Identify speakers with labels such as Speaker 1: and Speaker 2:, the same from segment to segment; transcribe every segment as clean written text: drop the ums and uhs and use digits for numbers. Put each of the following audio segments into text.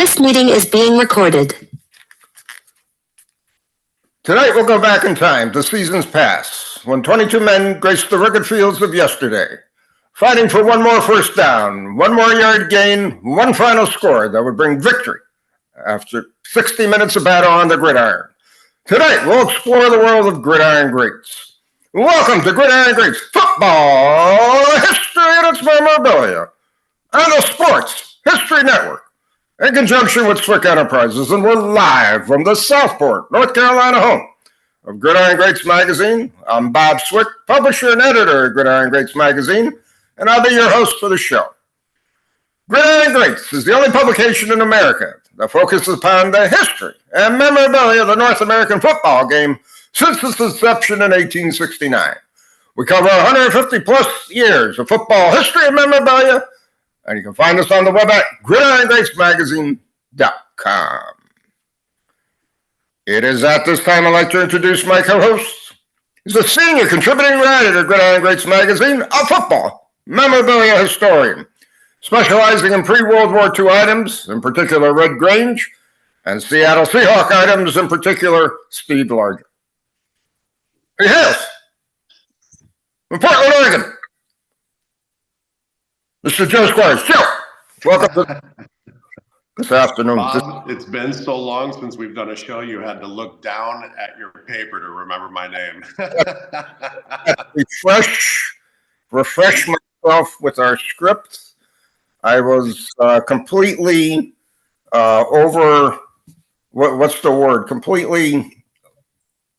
Speaker 1: This meeting is being recorded.
Speaker 2: Tonight we'll go back in time to seasons past, when 22 men graced the rugged fields of yesterday, fighting for one more first down, one more yard gain, one final score that would bring victory after 60 minutes of battle on the gridiron. Tonight we'll explore the world of Gridiron Greats. Welcome to Gridiron Greats Football History and its Memorabilia on the Sports History Network in conjunction with Swick Enterprises, and we're live from the Southport, North Carolina home of Gridiron Greats magazine. I'm Bob Swick, publisher and editor of Gridiron Greats magazine, and I'll be your host for the show. Gridiron Greats is the only publication in America that focuses upon the history and memorabilia of the North American football game since its inception in 1869. We cover 150 plus years of football history and memorabilia, and you can find us on the web at gridirongreatsmagazine.com. It is at this time I'd like to introduce my co-host. He's a senior contributing writer to Gridiron Greats magazine, a football memorabilia historian, specializing in pre-World War II items, in particular Red Grange, and Seattle Seahawk items, in particular Steve Larger. He hails from Portland, Oregon, Mr. Joe Squires. Joe, welcome to this afternoon.
Speaker 3: Bob, it's been so long since we've done a show, you had to look down at your paper to remember my name.
Speaker 2: refresh myself with our script. I was completely completely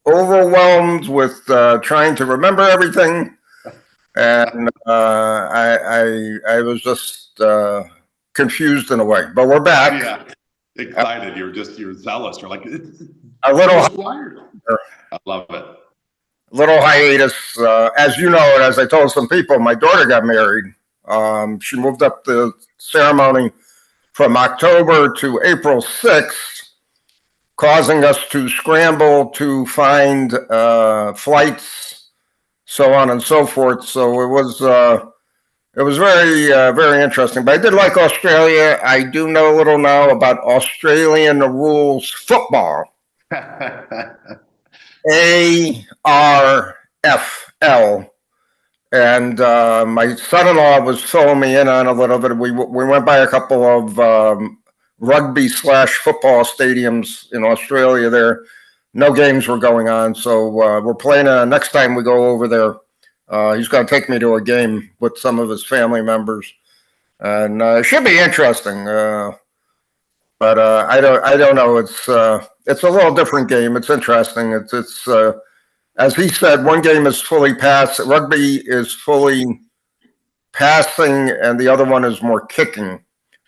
Speaker 2: overwhelmed with trying to remember everything. And I was just confused in a way, but we're back.
Speaker 3: Yeah, excited. You're zealous. You're like
Speaker 2: a little
Speaker 3: wired. I love it.
Speaker 2: Little hiatus, as you know, and as I told some people, my daughter got married. She moved up the ceremony from October to April 6th, causing us to scramble to find flights, so on and so forth. So it was very, very interesting. But I did like Australia. I do know a little now about Australian rules football. ARFL. And my son-in-law was filling me in on a little bit. We went by a couple of rugby/football stadiums in Australia there. No games were going on, so we're planning on next time we go over there. He's going to take me to a game with some of his family members, and it should be interesting. But I don't know. It's a little different game. It's interesting. It's as he said, one game is fully pass. Rugby is fully passing, and the other one is more kicking.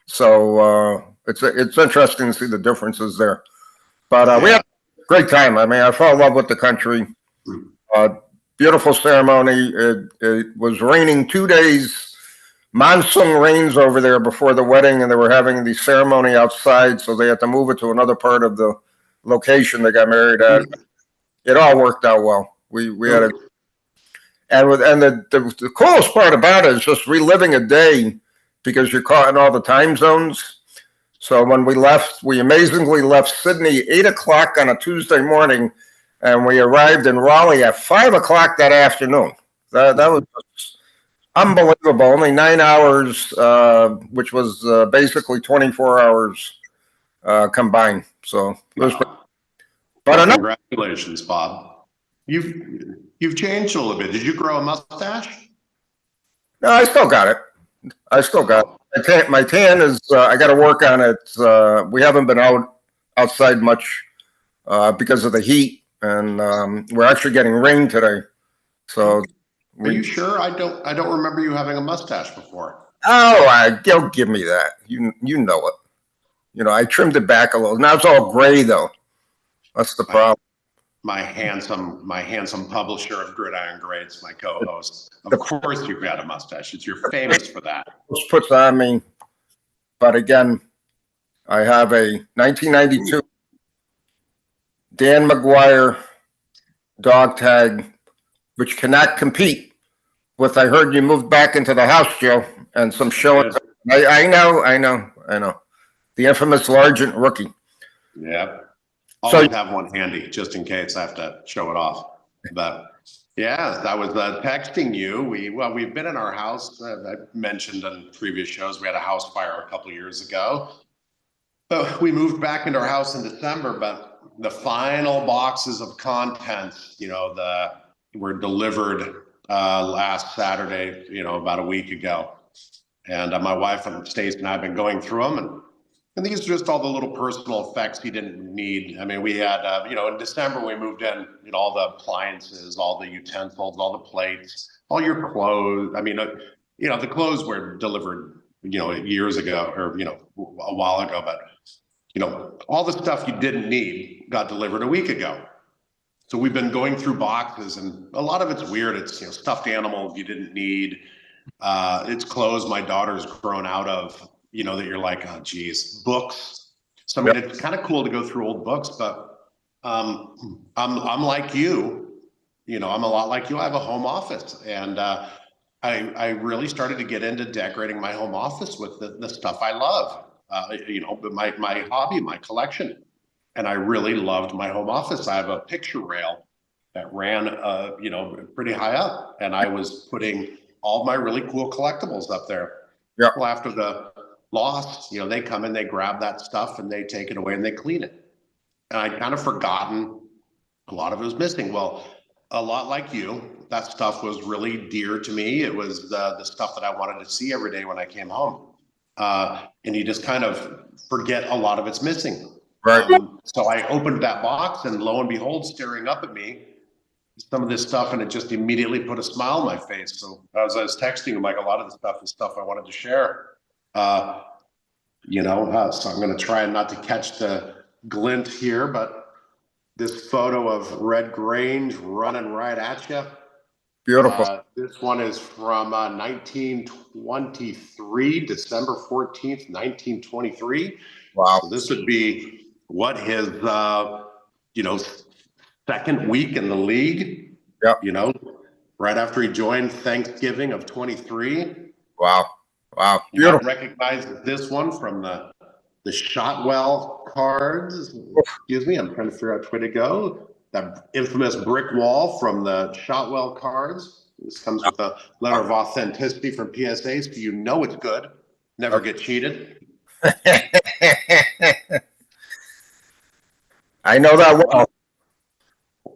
Speaker 2: So it's interesting to see the differences there. But we had a great time. I mean, I fell in love with the country. Beautiful ceremony. It was raining 2 days. Monsoon rains over there before the wedding, and they were having the ceremony outside, so they had to move it to another part of the location they got married at. It all worked out well. We had the coolest part about it is just reliving a day, because you're caught in all the time zones. So when we left, we amazingly left Sydney 8 o'clock on a Tuesday morning, and we arrived in Raleigh at 5 o'clock that afternoon. That was just unbelievable. Only 9 hours, which was basically 24 hours combined. So it was. But
Speaker 3: congratulations, Bob. You've changed a little bit. Did you grow a mustache?
Speaker 2: No, I still got it. My tan is. I got to work on it. We haven't been outside much because of the heat, and we're actually getting rain today. So,
Speaker 3: are you sure? I don't remember you having a mustache before.
Speaker 2: Oh, don't give me that. You know it. You know, I trimmed it back a little. Now it's all gray though. That's the problem.
Speaker 3: My handsome publisher of Gridiron Greats, my co-host. Of course you've got a mustache. You're famous for that.
Speaker 2: This puts on me. But again, I have a 1992 Dan McGuire dog tag, which cannot compete with, I heard you moved back into the house, Joe, and some showing. I know. The infamous Largent rookie.
Speaker 3: Yeah.
Speaker 2: So-
Speaker 3: Always have one handy just in case I have to show it off. But yeah, I was texting you. We've been in our house. I mentioned on previous shows, we had a house fire a couple of years ago. But we moved back into our house in December, but the final boxes of contents, were delivered last Saturday, about a week ago. And my wife and Stacey and I have been going through them, and these are just all the little personal effects he didn't need. I mean, we had, in December, we moved in, all the appliances, all the utensils, all the plates, all your clothes. I mean, the clothes were delivered, years ago or, a while ago, but, all the stuff you didn't need got delivered a week ago. So we've been going through boxes, and a lot of it's weird. It's, stuffed animals you didn't need. It's clothes my daughter's grown out of, that you're like, oh, geez, books. So, I mean, it's kind of cool to go through old books, but I'm like you, I'm a lot like you. I have a home office, and I really started to get into decorating my home office with the stuff I love, my hobby, my collection. And I really loved my home office. I have a picture rail that ran, pretty high up, and I was putting all my really cool collectibles up there.
Speaker 2: Yeah.
Speaker 3: Well, after the loss, they come in, they grab that stuff, and they take it away and they clean it. And I'd kind of forgotten a lot of it was missing. Well, a lot like you, that stuff was really dear to me. It was the stuff that I wanted to see every day when I came home. And you just kind of forget a lot of it's missing.
Speaker 2: Right.
Speaker 3: So I opened that box, and lo and behold, staring up at me, some of this stuff, and it just immediately put a smile on my face. So as I was texting him, like, a lot of the stuff is stuff I wanted to share. So I'm going to try not to catch the glint here, but this photo of Red Grange running right at you.
Speaker 2: Beautiful.
Speaker 3: This one is from 1923, December 14th, 1923.
Speaker 2: Wow.
Speaker 3: So this would be his, second week in the league.
Speaker 2: Yep.
Speaker 3: Right after he joined Thanksgiving of 23.
Speaker 2: Wow.
Speaker 3: You
Speaker 2: Beautiful.
Speaker 3: might recognize this one from the Shotwell cards. Excuse me, I'm trying to figure out which way to go. That infamous brick wall from the Shotwell cards. This comes with a letter of authenticity from PSA, so it's good. Never get cheated.
Speaker 2: I know that well.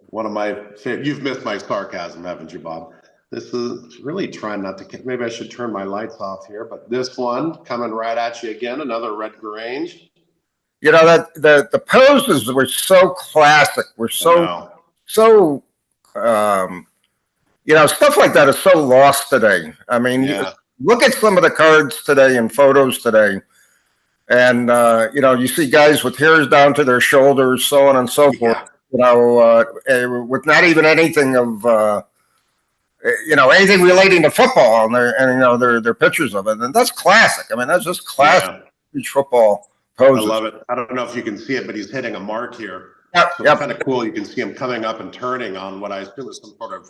Speaker 3: One of my favorite. You've missed my sarcasm, haven't you, Bob? This is really trying not to. Maybe I should turn my lights off here, but this one coming right at you again. Another Red Grange.
Speaker 2: That the poses were so classic. Were so stuff like that is so lost today. I mean, look at some of the cards today and photos today, and you see guys with hairs down to their shoulders, so on and so forth. With not even anything of anything relating to football, and their pictures of it, and that's classic. I mean, that's just classic beach football poses.
Speaker 3: I love it. I don't know if you can see it, but he's hitting a mark here.
Speaker 2: Yep.
Speaker 3: So it's kind of cool. You can see him coming up and turning on what I assume is some sort of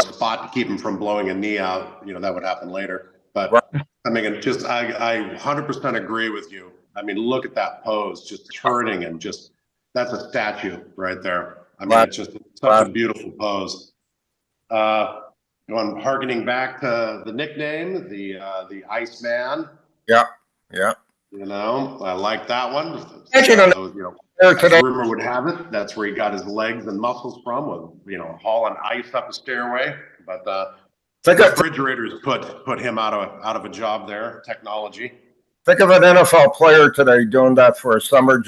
Speaker 3: spot to keep him from blowing a knee out. That would happen later. But I mean, I 100% agree with you. I mean, look at that pose, just turning, and just that's a statue right there. I mean, it's just such a beautiful pose. Harkening back to the nickname, the Iceman.
Speaker 2: Yeah.
Speaker 3: I like that one.
Speaker 2: As
Speaker 3: rumor would have it, that's where he got his legs and muscles from, with hauling ice up a stairway. But the refrigerators put him out of a job there. Technology.
Speaker 2: Think of an NFL player today doing that for a summer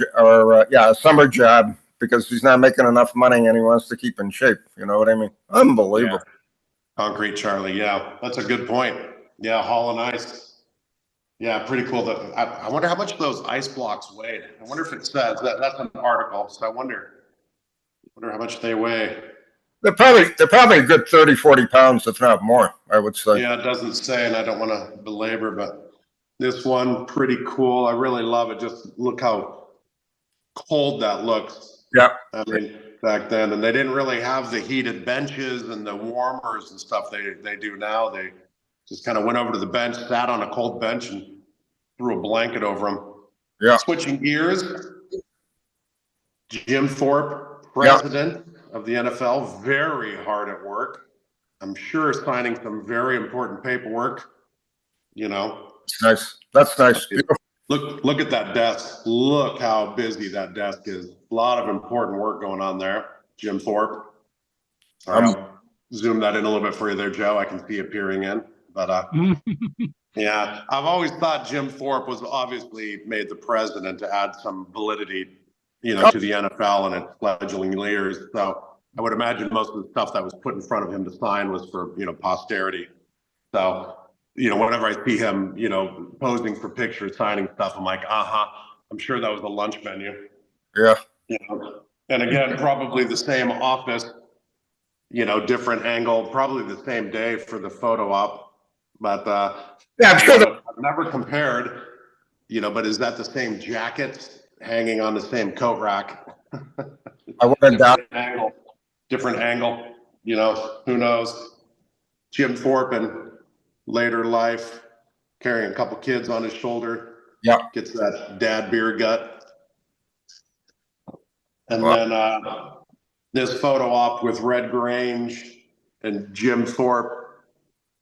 Speaker 2: job because he's not making enough money and he wants to keep in shape. You know what I mean? Unbelievable.
Speaker 3: Yeah. Concrete Charlie. Yeah, that's a good point. Yeah, hauling ice. Yeah, pretty cool. I wonder how much those ice blocks weighed. I wonder if it says that. That's an article. So I wonder how much they weigh.
Speaker 2: They're probably a good 30, 40 pounds, if not more, I would say.
Speaker 3: Yeah, it doesn't say, and I don't want to belabor, but this one, pretty cool. I really love it. Just look how cold that looks.
Speaker 2: Yeah.
Speaker 3: I mean, back then, and they didn't really have the heated benches and the warmers and stuff they do now. They just kind of went over to the bench, sat on a cold bench, and threw a blanket over them.
Speaker 2: Yeah.
Speaker 3: Switching gears, Jim Thorpe, president of the NFL, very hard at work. I'm sure signing some very important paperwork, you know.
Speaker 2: It's nice. That's nice.
Speaker 3: Look at that desk. Look how busy that desk is. A lot of important work going on there. Jim Thorpe. Sorry, I'll zoom that in a little bit for you there, Joe. I can see it peering in. But yeah, I've always thought Jim Thorpe was obviously made the president to add some validity, you know, to the NFL and its fledgling years. So I would imagine most of the stuff that was put in front of him to sign was for, you know, posterity. So, you know, whenever I see him, you know, posing for pictures, signing stuff, I'm like, I'm sure that was the lunch menu.
Speaker 2: Yeah.
Speaker 3: You know, and again, probably the same office, you know, different angle, probably the same day for the photo op. But
Speaker 2: yeah, I'm sure
Speaker 3: I've never compared, you know, but is that the same jacket hanging on the same coat rack?
Speaker 2: I wouldn't doubt.
Speaker 3: Different angle, you know, who knows? Jim Thorpe in later life, carrying a couple kids on his shoulder.
Speaker 2: Yeah.
Speaker 3: Gets that dad beer gut. And then this photo op with Red Grange and Jim Thorpe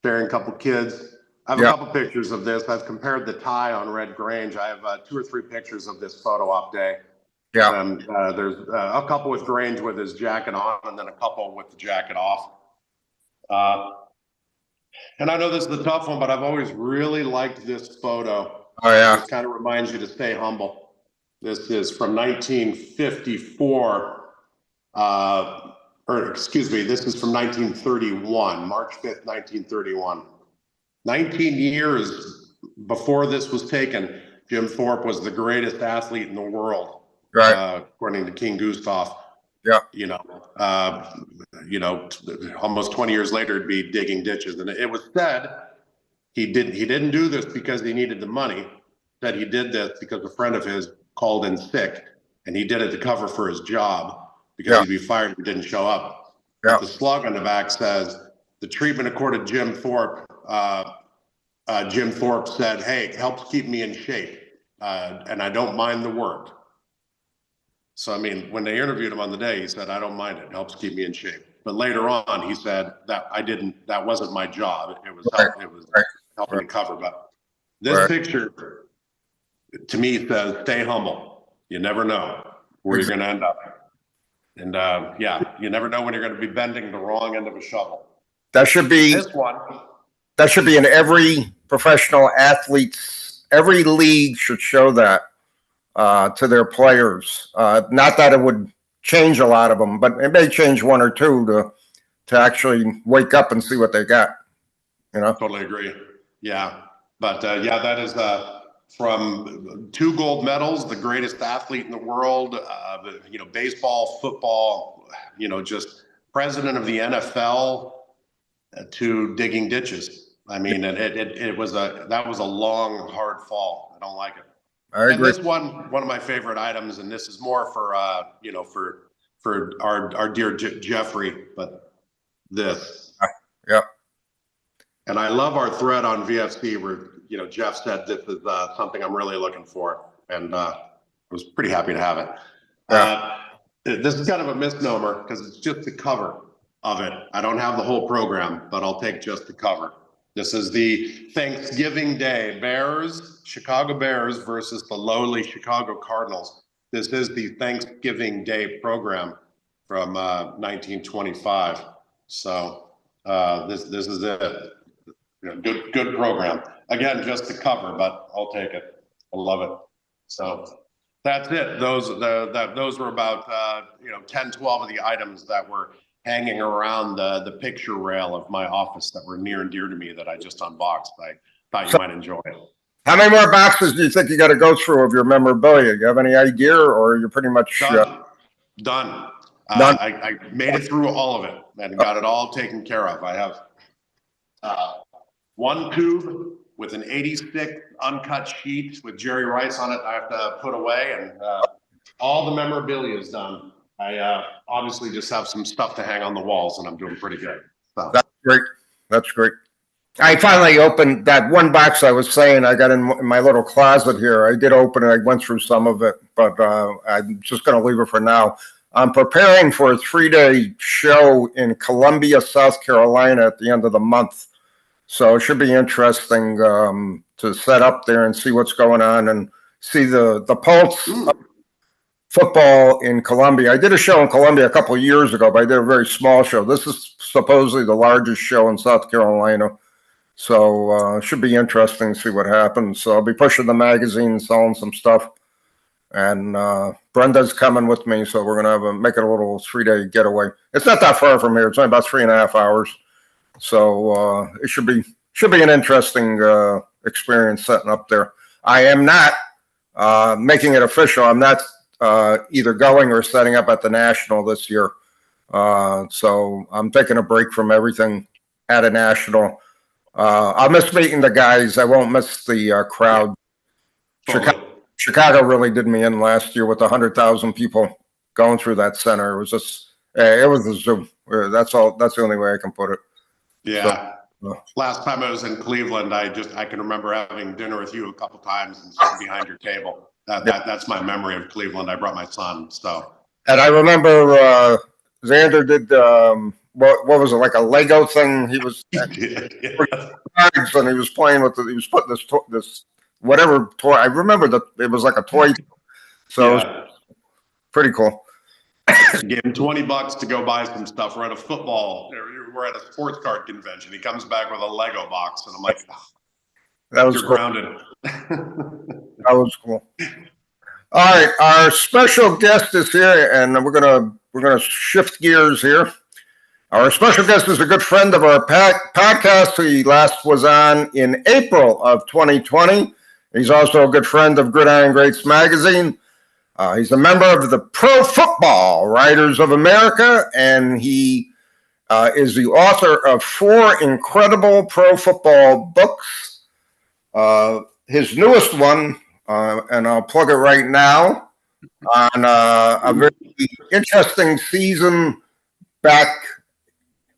Speaker 3: carrying a couple kids. I have a couple pictures of this. I've compared the tie on Red Grange. I have 2 or 3 pictures of this photo op day.
Speaker 2: Yeah.
Speaker 3: And there's a couple with Grange with his jacket on, and then a couple with the jacket off. And I know this is a tough one, but I've always really liked this photo.
Speaker 2: Oh, yeah.
Speaker 3: It kind of reminds you to stay humble. This is from 1954. Or excuse me, this is from 1931, March 5th, 1931. 19 years before this was taken, Jim Thorpe was the greatest athlete in the world,
Speaker 2: Right.
Speaker 3: According to King Gustav.
Speaker 2: Yeah.
Speaker 3: You know, almost 20 years later, it'd be digging ditches. And it was said he didn't do this because he needed the money. That he did this because a friend of his called in sick, and he did it to cover for his job because he'd be fired if he didn't show up.
Speaker 2: Yeah.
Speaker 3: The slug on the back says, the treatment accorded Jim Thorpe. Jim Thorpe said, hey, it helps keep me in shape, and I don't mind the work. So, I mean, when they interviewed him on the day, he said, I don't mind it. It helps keep me in shape. But later on, he said that that wasn't my job. It was helping to cover. But this picture, to me, says, stay humble. You never know where you're going to end up. And yeah, you never know when you're going to be bending the wrong end of a shovel.
Speaker 2: That should be
Speaker 3: This one.
Speaker 2: That should be in every professional athlete's, every league should show that to their players. Not that it would change a lot of them, but it may change 1 or 2 to actually wake up and see what they got. You know?
Speaker 3: Totally agree. Yeah. But yeah, that is from 2 gold medals, the greatest athlete in the world, you know, baseball, football, you know, just president of the NFL to digging ditches. I mean, that was a long, hard fall. I don't like it.
Speaker 2: I agree.
Speaker 3: And this one of my favorite items, and this is more for you know, for our dear Jeffrey, but this.
Speaker 2: Yeah.
Speaker 3: And I love our thread on VFC where, you know, Jeff said this is something I'm really looking for, and I was pretty happy to have it.
Speaker 2: Yeah.
Speaker 3: This is kind of a misnomer because it's just the cover of it. I don't have the whole program, but I'll take just the cover. This is the Thanksgiving Day Chicago Bears versus the lowly Chicago Cardinals. This is the Thanksgiving Day program from 1925. So this is it. You know, good program. Again, just the cover, but I'll take it. I love it. So that's it. Those were about you know, 10, 12 of the items that were hanging around the picture rail of my office that were near and dear to me that I just unboxed. I thought you might enjoy it.
Speaker 2: How many more boxes do you think you got to go through of your memorabilia? You have any idea, or you're pretty much
Speaker 3: done? I made it through all of it and got it all taken care of. I have 1 tube with an 86 uncut sheet with Jerry Rice on it. I have to put away, and all the memorabilia is done. I obviously just have some stuff to hang on the walls, and I'm doing pretty good. So.
Speaker 2: That's great. That's great. I finally opened that one box I was saying I got in my little closet here. I did open it. I went through some of it, but I'm just going to leave it for now. I'm preparing for a 3-day show in Columbia, South Carolina at the end of the month. So it should be interesting to set up there and see what's going on and see the pulse of football in Columbia. I did a show in Columbia a couple of years ago, but I did a very small show. This is supposedly the largest show in South Carolina. So it should be interesting to see what happens. So I'll be pushing the magazine, selling some stuff. And Brenda's coming with me, so we're going to make it a little 3-day getaway. It's not that far from here. It's only about 3.5 hours. So it should be an interesting experience setting up there. I am not making it official. I'm not either going or setting up at the National this year. So I'm taking a break from everything at a National. I'll miss meeting the guys. I won't miss the crowd. Chicago really did me in last year with 100,000 people going through that center. It was just, it was a zoo. That's all. That's the only way I can put it.
Speaker 3: Yeah. So, last time I was in Cleveland, I can remember having dinner with you a couple times and sitting behind your table. That's my memory of Cleveland. I brought my son. So. And
Speaker 2: I remember Xander did. What was it, like a Lego thing? He was and he was playing with he was putting this whatever toy. I remember that it was like a toy. So yeah. It was pretty cool.
Speaker 3: Gave him $20 to go buy some stuff. We're at a sports card convention. He comes back with a Lego box, and I'm like, oh,
Speaker 2: that was
Speaker 3: you're
Speaker 2: cool.
Speaker 3: Grounded.
Speaker 2: That was cool. All right, our special guest is here, and we're gonna shift gears here. Our special guest is a good friend of our podcast. He last was on in April of 2020. He's also a good friend of Gridiron Greats magazine. He's a member of the Pro Football Writers of America, and he is the author of 4 incredible pro football books. His newest one, and I'll plug it right now, on a very interesting season back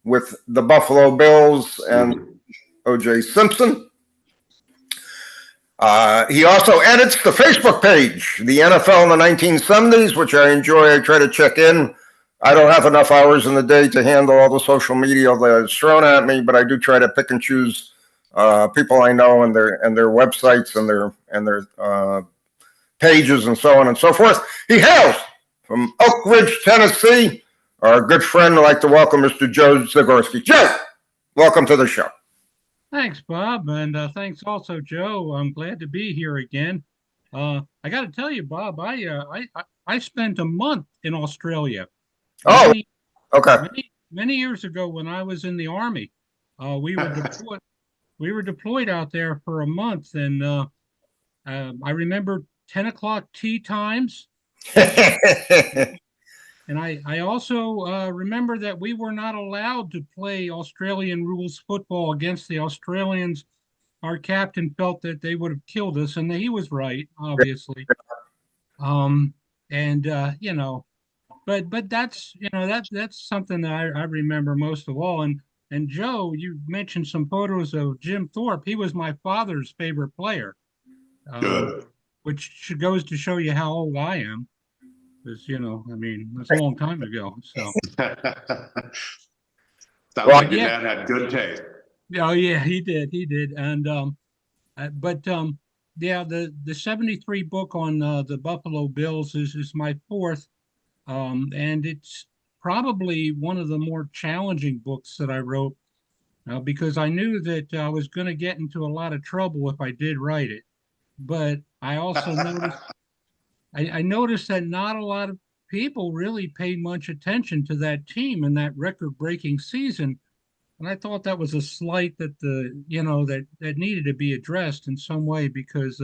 Speaker 2: with the Buffalo Bills and O.J. Simpson. He also edits the Facebook page, the NFL in the 1970s, which I enjoy. I try to check in. I don't have enough hours in the day to handle all the social media that's thrown at me, but I do try to pick and choose people I know and their websites and their pages and so on and so forth. He hails from Oak Ridge, Tennessee. Our good friend, I'd like to welcome Mr. Joe Zagorski. Joe, welcome to the show.
Speaker 4: Thanks, Bob, and thanks also, Joe. I'm glad to be here again. I got to tell you, Bob, I spent a month in Australia.
Speaker 2: Oh, okay.
Speaker 4: Many years ago, when I was in the Army, we were deployed out there for a month, and I remember 10 o'clock tea times. And I also remember that we were not allowed to play Australian rules football against the Australians. Our captain felt that they would have killed us, and he was right, obviously. But that's that's something that I remember most of all. And Joe, you mentioned some photos of Jim Thorpe. He was my father's favorite player, which goes to show you how old I am. Because, that's a long time ago. So.
Speaker 3: Sounds like your dad had good taste.
Speaker 4: Oh, yeah, he did. And, the 73 book on the Buffalo Bills is my 4th. And it's probably one of the more challenging books that I wrote because I knew that I was going to get into a lot of trouble if I did write it. But I also noticed... I noticed that not a lot of people really paid much attention to that team in that record-breaking season, and I thought that was a slight that that needed to be addressed in some way because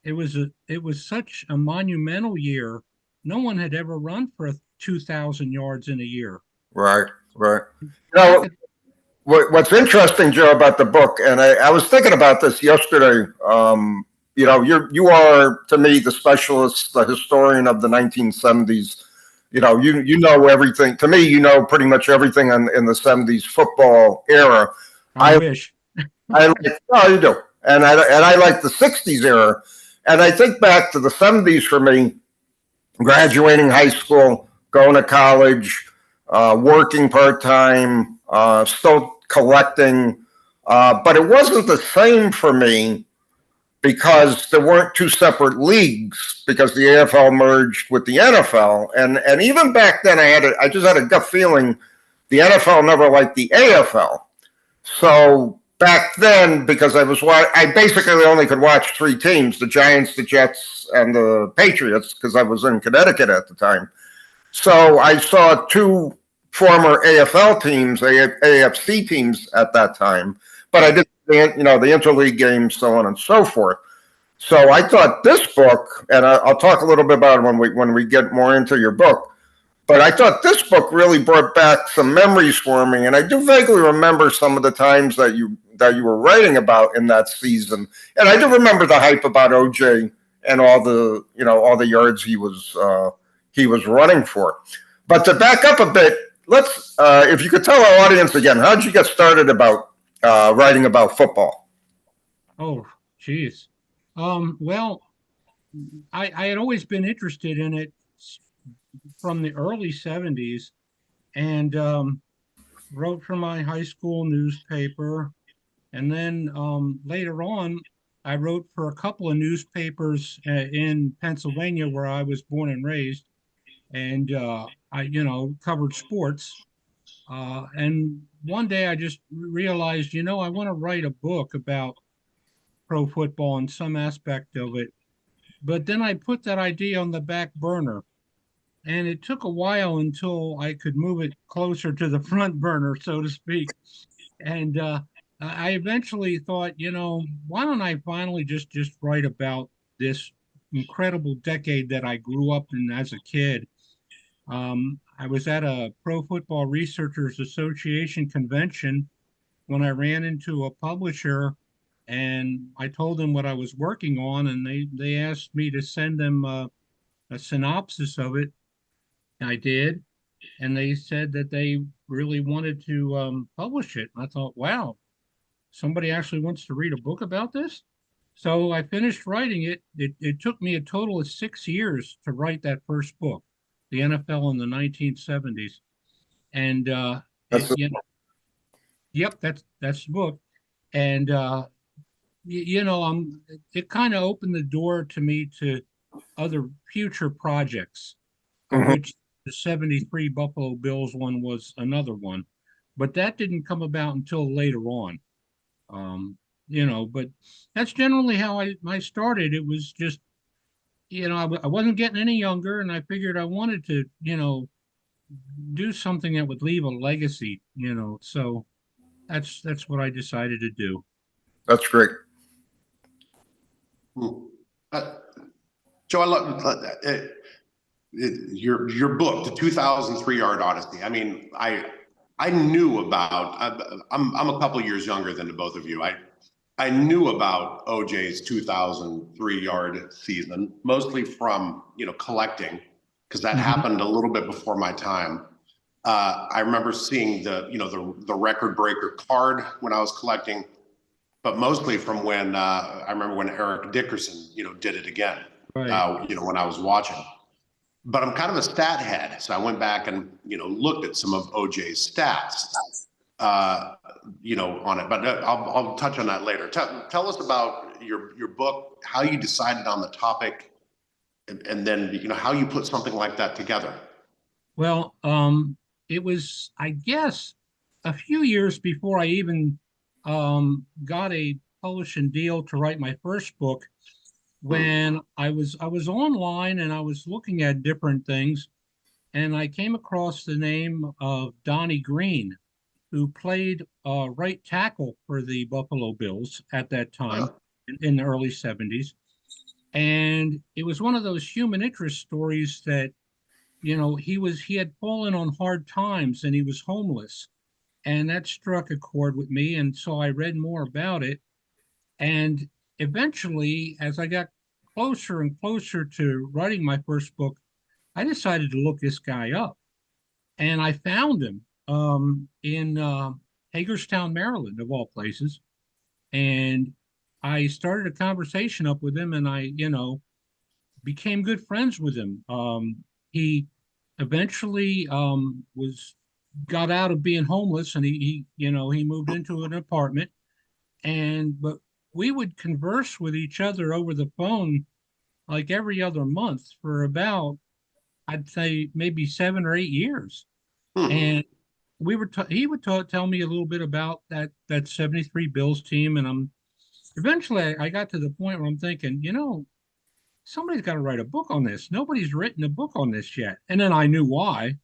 Speaker 4: it was such a monumental year. No one had ever run for 2,000 yards in a year.
Speaker 2: Right. What's interesting, Joe, about the book, and I was thinking about this yesterday. You are, to me, the specialist, the historian of the 1970s. You know everything. To me, you know pretty much everything in the 70s football era.
Speaker 4: I wish.
Speaker 2: You do. And I like the 60s era. And I think back to the 70s for me, graduating high school, going to college, working part time, still collecting. But it wasn't the same for me because there weren't two separate leagues because the AFL merged with the NFL. And even back then, I just had a gut feeling the NFL never liked the AFL. So back then, because I basically only could watch three teams: the Giants, the Jets, and the Patriots, because I was in Connecticut at the time. So I saw two former AFL teams, AFC teams at that time, but I did the interleague games, so on and so forth. So I thought this book, and I'll talk a little bit about it when we get more into your book. But I thought this book really brought back some memories for me, and I do vaguely remember some of the times that you were writing about in that season. And I do remember the hype about OJ and all the yards he was running for. But to back up a bit, let's if you could tell our audience again, how did you get started about writing about football?
Speaker 4: Oh, geez. Well, I had always been interested in it from the early 70s and wrote for my high school newspaper. And then later on, I wrote for a couple of newspapers in Pennsylvania where I was born and raised. And I, covered sports. And one day I just realized, I want to write a book about pro football and some aspect of it. But then I put that idea on the back burner. And it took a while until I could move it closer to the front burner, so to speak. And I eventually thought, why don't I finally just write about this incredible decade that I grew up in as a kid. I was at a Pro Football Researchers Association convention when I ran into a publisher and I told them what I was working on, and they asked me to send them a synopsis of it. I did, and they said that they really wanted to publish it. I thought, wow, somebody actually wants to read a book about this. So I finished writing it. It took me a total of 6 years to write that first book, the NFL in the 1970s. And yep, that's the book. And it kind of opened the door to me to other future projects, which the 73 Buffalo Bills one was another one, but that didn't come about until later on. But that's generally how I started. It was just, I wasn't getting any younger, and I figured I wanted to, do something that would leave a legacy, so that's what I decided to do.
Speaker 2: That's great.
Speaker 3: Joe, I love your book, the 2003 Yard-Odyssey. I mean, I knew about. I'm a couple of years younger than the both of you. I knew about OJ's 2003 yard season, mostly from collecting, because that happened a little bit before my time. I remember seeing the record breaker card when I was collecting, but mostly from when I remember when Eric Dickerson did it again. Right. When I was watching. But I'm kind of a stat head, so I went back and looked at some of OJ's stats, on it. But I'll touch on that later. Tell us about your book, how you decided on the topic, and then how you put something like that together.
Speaker 4: Well, it was, I guess, a few years before I even got a publishing deal to write my first book, when I was online and I was looking at different things, and I came across the name of Donnie Green, who played right tackle for the Buffalo Bills at that time in the early 70s. And it was one of those human interest stories that, he had fallen on hard times and he was homeless. And that struck a chord with me. And so I read more about it. And eventually, as I got closer and closer to writing my first book, I decided to look this guy up. And I found him in Hagerstown, Maryland, of all places. And I started a conversation up with him, and I, became good friends with him. He eventually was got out of being homeless, and he moved into an apartment. And but we would converse with each other over the phone like every other month for about, I'd say, maybe 7 or 8 years.
Speaker 3: Hmm.
Speaker 4: And he would tell me a little bit about that 73 Bills team. And eventually I got to the point where I'm thinking, somebody's got to write a book on this. Nobody's written a book on this yet. And then I knew why.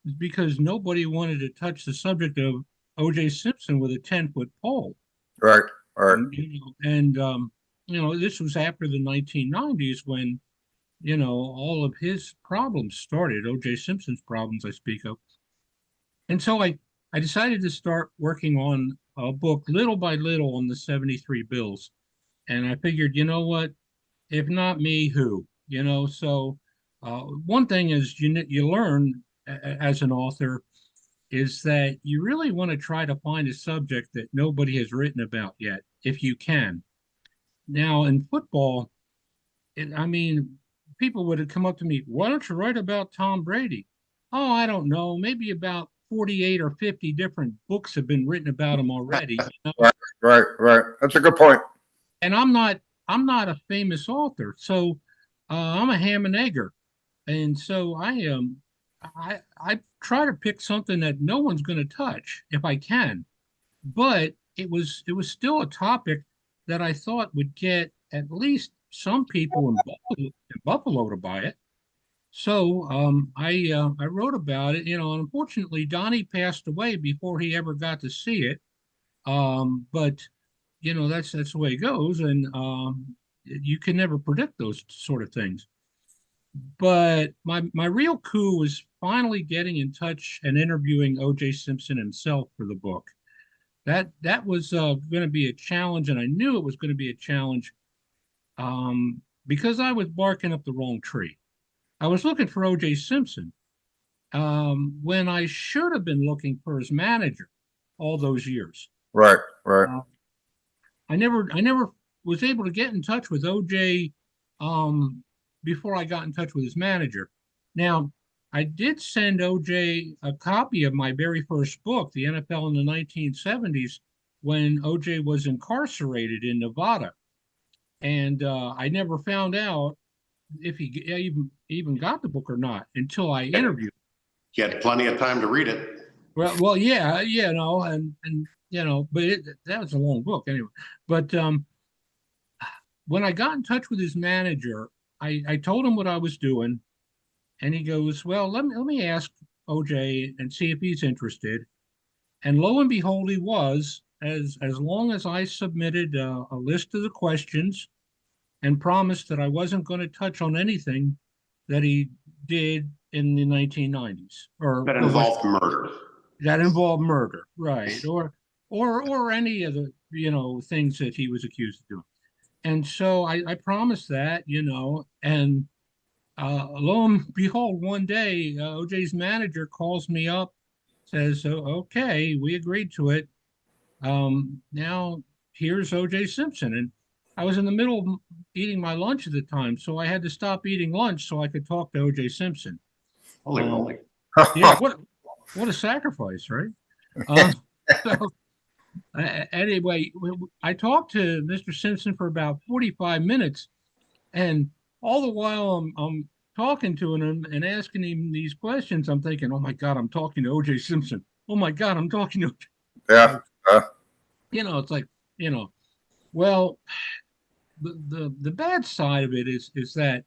Speaker 4: It's because nobody wanted to touch the subject of O.J. Simpson with a 10-foot pole.
Speaker 2: Right. Right.
Speaker 4: This was after the 1990s when, all of his problems started, O.J. Simpson's problems I speak of. And so I decided to start working on a book little by little on the 73 Bills. And I figured, you know what? If not me, who? So one thing is you learn as an author is that you really want to try to find a subject that nobody has written about yet, if you can. Now, in football, people would have come up to me, why don't you write about Tom Brady? Oh, I don't know, maybe about 48 or 50 different books have been written about him already.
Speaker 2: Right. Right. Right. That's a good point.
Speaker 4: And I'm not a famous author, so I'm a ham and egger, and so I try to pick something that no one's going to touch if I can, but it was still a topic that I thought would get at least some people in Buffalo to buy it. So I wrote about it, and unfortunately Donnie passed away before he ever got to see it. But that's the way it goes, and you can never predict those sort of things. But my real coup was finally getting in touch and interviewing O.J. Simpson himself for the book. That was going to be a challenge, and I knew it was going to be a challenge because I was barking up the wrong tree. I was looking for O.J. Simpson when I should have been looking for his manager all those years.
Speaker 2: Right. Right.
Speaker 4: I never was able to get in touch with OJ before I got in touch with his manager. Now, I did send OJ a copy of my very first book, The NFL in the 1970s, when OJ was incarcerated in Nevada. And I never found out if he even got the book or not until I interviewed him.
Speaker 3: You had plenty of time to read it.
Speaker 4: Well, yeah, but that was a long book anyway. But when I got in touch with his manager, I told him what I was doing, and he goes, "Well, let me ask OJ and see if he's interested." And lo and behold, he was. As long as I submitted a list of the questions and promised that I wasn't going to touch on anything that he did in the 1990s or
Speaker 3: That involved murder.
Speaker 4: That involved murder, right? Or any of the things that he was accused of doing. And so I promised that, and lo and behold, one day OJ's manager calls me up, says, "Oh, okay, we agreed to it. Now here's OJ Simpson." And I was in the middle of eating my lunch at the time, so I had to stop eating lunch so I could talk to OJ Simpson.
Speaker 3: Holy moly.
Speaker 4: Yeah, what a sacrifice, right? So anyway, I talked to Mr. Simpson for about 45 minutes, and all the while I'm talking to him and asking him these questions, I'm thinking, "Oh my God, I'm talking to O.J. Simpson. Oh my God, I'm talking to."
Speaker 2: Yeah.
Speaker 4: It's like, well, the bad side of it is that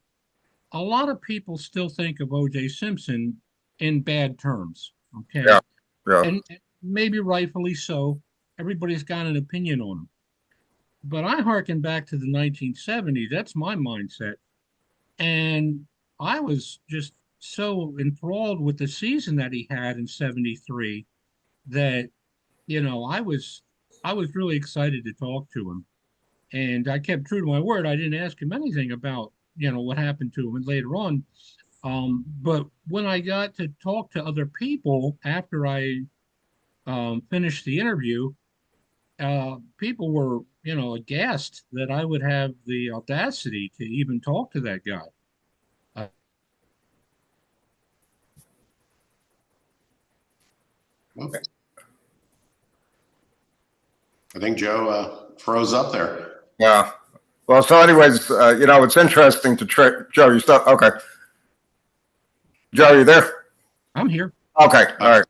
Speaker 4: a lot of people still think of O.J. Simpson in bad terms. Okay.
Speaker 2: Yeah. Yeah.
Speaker 4: And maybe rightfully so. Everybody's got an opinion on him. But I harken back to the 1970s. That's my mindset. And I was just so enthralled with the season that he had in 73 that, I was really excited to talk to him. And I kept true to my word. I didn't ask him anything about, what happened to him and later on. But when I got to talk to other people after I finished the interview, people were, aghast that I would have the audacity to even talk to that guy.
Speaker 3: Okay. I think Joe froze up there.
Speaker 2: Yeah. Well, so anyways, it's interesting to Joe, you still, okay. Joe, you there?
Speaker 4: I'm here.
Speaker 2: Okay. All right.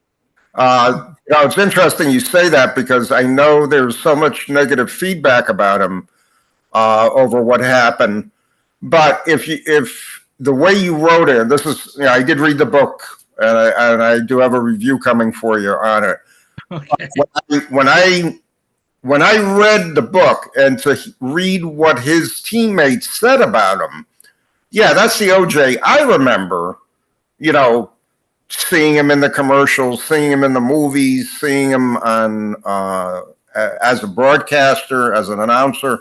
Speaker 2: It's interesting you say that because I know there's so much negative feedback about him over what happened. But if the way you wrote it, this is, I did read the book and I do have a review coming for you on it.
Speaker 4: Okay.
Speaker 2: When I read the book and to read what his teammates said about him, yeah, that's the OJ I remember, seeing him in the commercials, seeing him in the movies, seeing him on as a broadcaster, as an announcer.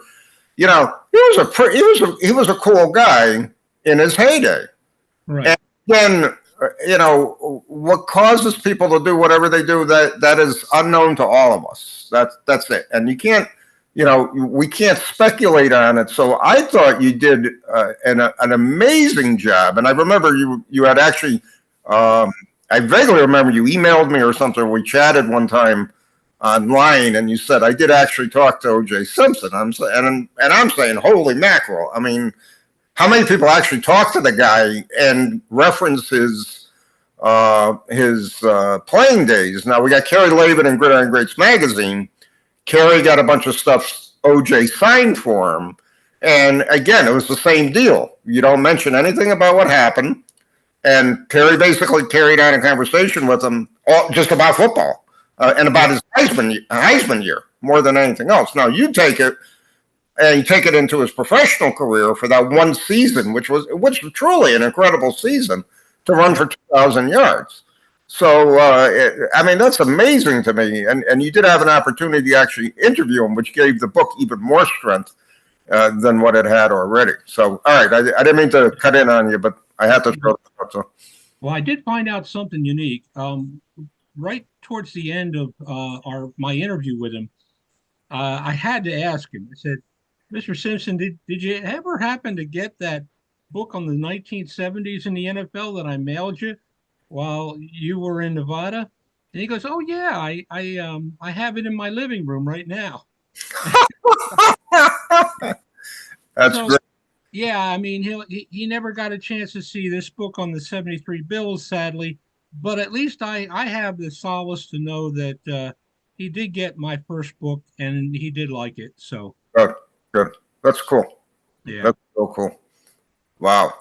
Speaker 2: He was a cool guy in his heyday.
Speaker 4: Right.
Speaker 2: And then, what causes people to do whatever they do, that is unknown to all of us. That's it. And you can't, we can't speculate on it. So I thought you did an amazing job. And I remember you had actually, I vaguely remember you emailed me or something. We chatted one time online, and you said, I did actually talk to O.J. Simpson. I'm saying, holy mackerel. I mean, how many people actually talk to the guy and reference his playing days? Now, we got Kerry Lavin in Gridiron Greats magazine. Kerry got a bunch of stuff O.J. signed for him. And again, it was the same deal. You don't mention anything about what happened. And Kerry basically carried on a conversation with him just about football. And about his Heisman year more than anything else. Now you take it and you take it into his professional career for that one season, which was truly an incredible season to run for 2,000 yards. So that's amazing to me. And you did have an opportunity to actually interview him, which gave the book even more strength than what it had already. So all right, I didn't mean to cut in on you, but I had to throw that out. So.
Speaker 4: Well, I did find out something unique. Right towards the end of my interview with him, I had to ask him. I said, Mr. Simpson, did you ever happen to get that book on the 1970s in the NFL that I mailed you while you were in Nevada? And he goes, oh yeah, I have it in my living room right now.
Speaker 2: That's great.
Speaker 4: Yeah, I mean, he never got a chance to see this book on the 73 Bills, sadly. But at least I have the solace to know that he did get my first book and he did like it. So
Speaker 2: good. That's cool.
Speaker 4: Yeah,
Speaker 2: that's so cool. Wow.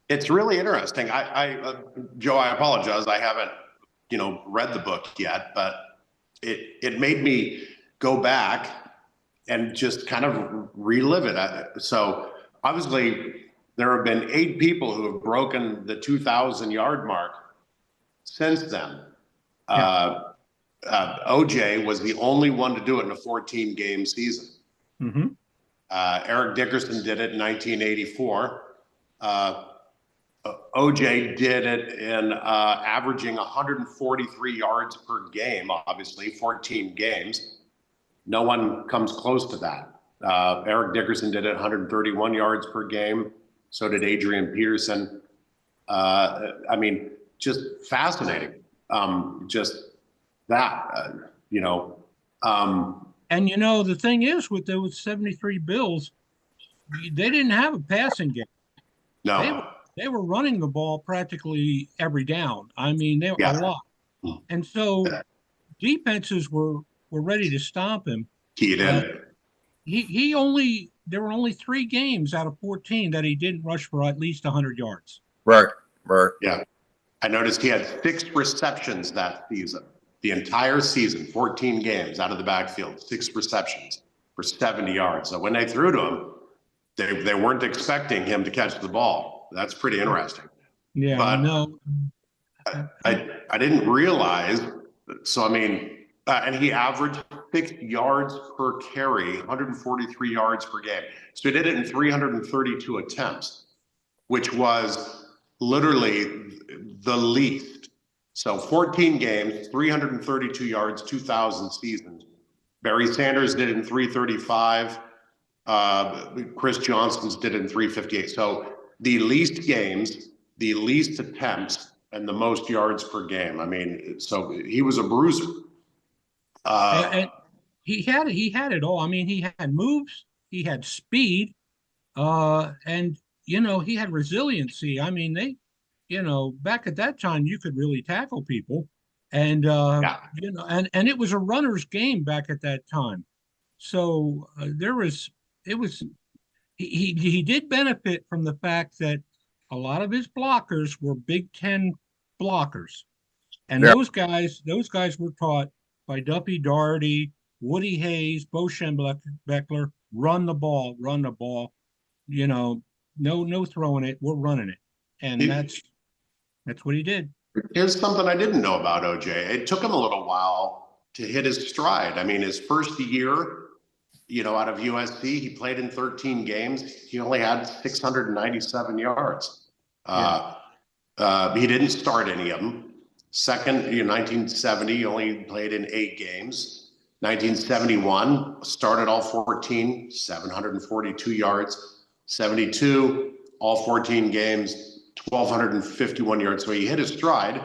Speaker 3: It's really interesting. Joe, I apologize. I haven't, read the book yet, but it made me go back and just kind of relive it. So obviously, there have been 8 people who have broken the 2,000 yard mark since then.
Speaker 4: Yeah.
Speaker 3: OJ was the only one to do it in a 14 game season.
Speaker 4: Mm-hmm.
Speaker 3: Eric Dickerson did it in 1984. OJ did it in averaging 143 yards per game, obviously 14 games. No one comes close to that. Eric Dickerson did it 131 yards per game. So did Adrian Peterson. Just fascinating. Just that,
Speaker 4: And the thing is, with those 73 Bills, they didn't have a passing game.
Speaker 3: No.
Speaker 4: They were running the ball practically every down. I mean, they were a lot. And so defenses were ready to stomp him.
Speaker 3: He did.
Speaker 4: There were only 3 games out of 14 that he didn't rush for at least 100 yards.
Speaker 2: Right.
Speaker 3: Yeah. I noticed he had 6 receptions that season. The entire season, 14 games out of the backfield, 6 receptions for 70 yards. So when they threw to him, they weren't expecting him to catch the ball. That's pretty interesting.
Speaker 4: Yeah,
Speaker 3: but
Speaker 4: no.
Speaker 3: I didn't realize. So, and he averaged 6 yards per carry, 143 yards per game. So he did it in 332 attempts, which was literally the least. So 14 games, 332 yards, 2,000 seasons. Barry Sanders did it in 335. Chris Johnston's did it in 358. So the least games, the least attempts, and the most yards per game. I mean, so he was a bruiser.
Speaker 4: And he had it all. I mean, he had moves, he had speed, and he had resiliency. I mean, back at that time you could really tackle people, and and it was a runner's game back at that time. So he did benefit from the fact that a lot of his blockers were Big Ten blockers, and those guys were taught by Duffy Daugherty, Woody Hayes, Bo Schembechler, run the ball. No throwing it, we're running it, and that's what he did.
Speaker 3: Here's something I didn't know about OJ. It took him a little while to hit his stride. I mean, his first year, out of USC, he played in 13 games. He only had 697 yards. He didn't start any of them. Second, 1970, he only played in 8 games. 1971, started all 14, 742 yards. 72, all 14 games, 1,251 yards. So he hit his stride,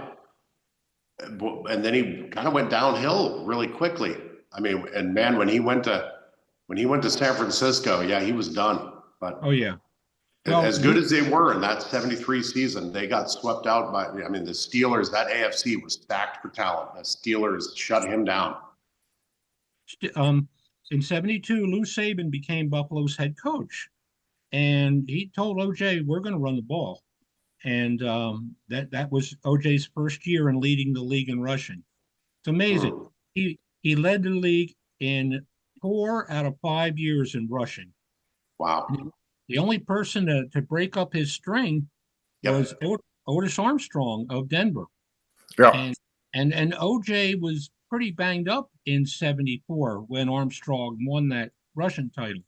Speaker 3: and then he kind of went downhill really quickly. I mean, and man, when he went to San Francisco, he was done. But as good as they were in that 73 season, they got swept out by, the Steelers. That AFC was stacked for talent. The Steelers shut him down.
Speaker 4: In 72, Lou Saban became Buffalo's head coach, and he told OJ, we're going to run the ball. And that was OJ's first year in leading the league in rushing. It's amazing. He led the league in 4 out of 5 years in rushing.
Speaker 3: Wow.
Speaker 4: The only person to break up his string was Otis Armstrong of Denver.
Speaker 2: Yeah.
Speaker 4: And OJ was pretty banged up in 74 when Armstrong won that rushing title.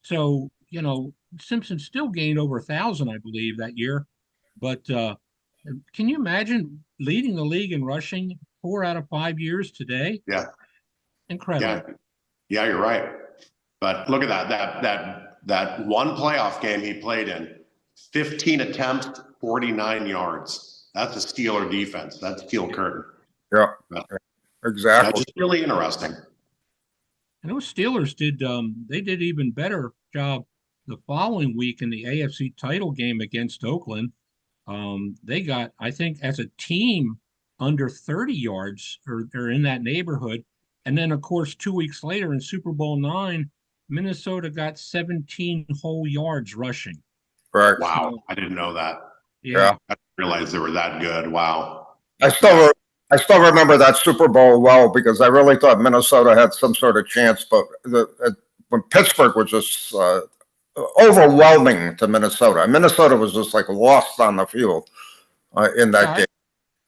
Speaker 4: So, Simpson still gained over 1,000, I believe, that year. But can you imagine leading the league in rushing 4 out of 5 years today?
Speaker 3: Yeah.
Speaker 4: Incredible.
Speaker 3: Yeah, you're right. But look at that one playoff game he played in, 15 attempts, 49 yards. That's a Steeler defense. That's Steel Curtain.
Speaker 2: Yeah, exactly.
Speaker 3: That's really interesting.
Speaker 4: And those Steelers did even better job the following week in the AFC title game against Oakland. They got, I think, as a team, under 30 yards or in that neighborhood. And then, of course, 2 weeks later in Super Bowl IX, Minnesota got 17 whole yards rushing.
Speaker 2: Right.
Speaker 3: Wow.
Speaker 4: So,
Speaker 3: I didn't know that.
Speaker 4: Yeah.
Speaker 3: I didn't realize they were that good. Wow.
Speaker 2: I still remember that Super Bowl well because I really thought Minnesota had some sort of chance, but when Pittsburgh was just overwhelming to Minnesota. Minnesota was just like lost on the field in that game.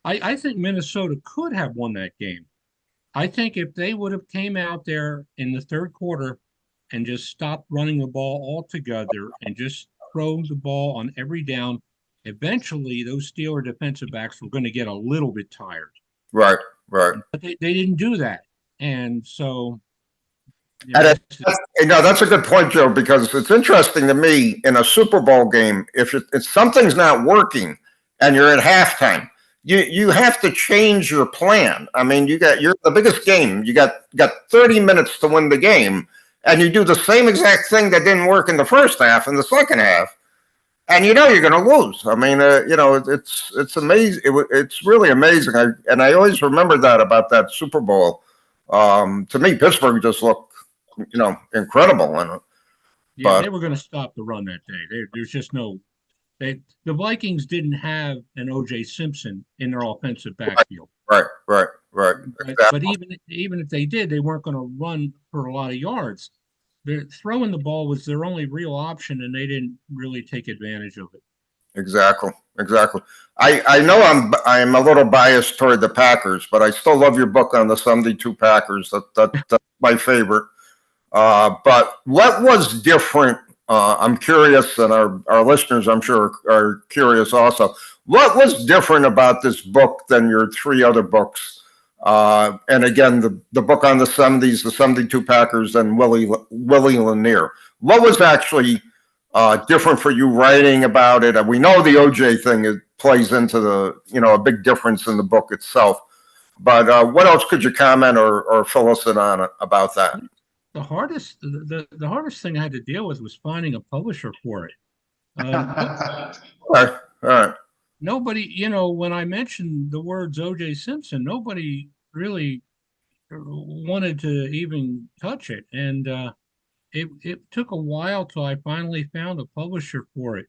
Speaker 4: I think Minnesota could have won that game. I think if they would have came out there in the third quarter and just stopped running the ball altogether and just throw the ball on every down, eventually those Steeler defensive backs were going to get a little bit tired.
Speaker 2: Right.
Speaker 4: But they didn't do that. And so...
Speaker 2: that's a good point, Joe, because it's interesting to me in a Super Bowl game, if something's not working and you're at halftime, you have to change your plan. I mean, you're the biggest game. You got 30 minutes to win the game, and you do the same exact thing that didn't work in the first half in the second half, and you're going to lose. I mean, it's amazing. It's really amazing. I always remember that about that Super Bowl. To me, Pittsburgh just looked incredible in it.
Speaker 4: Yeah, they were going to stop the run that day. There's just no. The Vikings didn't have an O.J. Simpson in their offensive backfield.
Speaker 2: Right.
Speaker 4: Exactly. But even if they did, they weren't going to run for a lot of yards. Throwing the ball was their only real option, and they didn't really take advantage of it.
Speaker 2: Exactly. I know I'm a little biased toward the Packers, but I still love your book on the 72 Packers. That's my favorite. But what was different? I'm curious, and our listeners, I'm sure, are curious also. What was different about this book than your 3 other books And again, the book on the 70s, the 72 Packers, and Willie Lanier. What was actually different for you writing about it? And we know the OJ thing plays into a big difference in the book itself. But what else could you comment or fill us in on about that?
Speaker 4: The hardest thing I had to deal with was finding a publisher for it.
Speaker 2: All right.
Speaker 4: Nobody, when I mentioned the words O.J. Simpson, nobody really wanted to even touch it. And it took a while till I finally found a publisher for it.